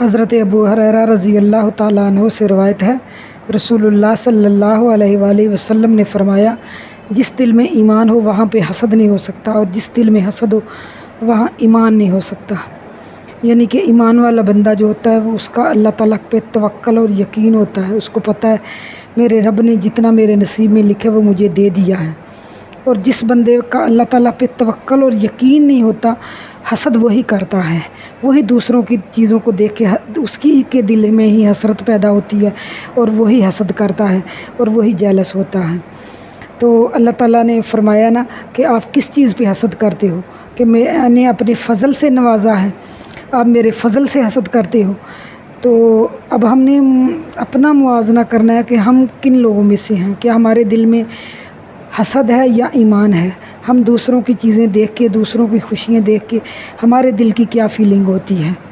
حضرت ابو ہریرہ رضی اللہ تعالیٰ عنہ سے روایت ہے، رسول اللہ صلی اللہ علیہ وآلہ وسلم نے فرمایا، جس دل میں ایمان ہو وہاں پہ حسد نہیں ہو سکتا، اور جس دل میں حسد ہو وہاں ایمان نہیں ہو سکتا۔ یعنی کہ ایمان والا بندہ جو ہوتا ہے وہ اس کا اللہ تعالیٰ پہ توکل اور یقین ہوتا ہے، اس کو پتہ ہے میرے رب نے جتنا میرے نصیب میں لکھا وہ مجھے دے دیا ہے۔ اور جس بندے کا اللہ تعالیٰ پہ توکل اور یقین نہیں ہوتا، حسد وہی کرتا ہے، وہی دوسروں کی چیزوں کو دیکھ کے اس کی کے دل میں ہی حسرت پیدا ہوتی ہے اور وہی حسد کرتا ہے اور وہی جیلس ہوتا ہے۔ تو اللہ تعالیٰ نے فرمایا نا کہ آپ کس چیز پہ حسد کرتے ہو، کہ میں نے اپنے فضل سے نوازا ہے، آپ میرے فضل سے حسد کرتے ہو۔ تو اب ہم نے اپنا موازنہ کرنا ہے کہ ہم کن لوگوں میں سے ہیں، کہ ہمارے دل میں حسد ہے یا ایمان ہے۔ ہم دوسروں کی چیزیں دیکھ کے، دوسروں کی خوشیاں دیکھ کے ہمارے دل کی کیا فیلنگ ہوتی ہے۔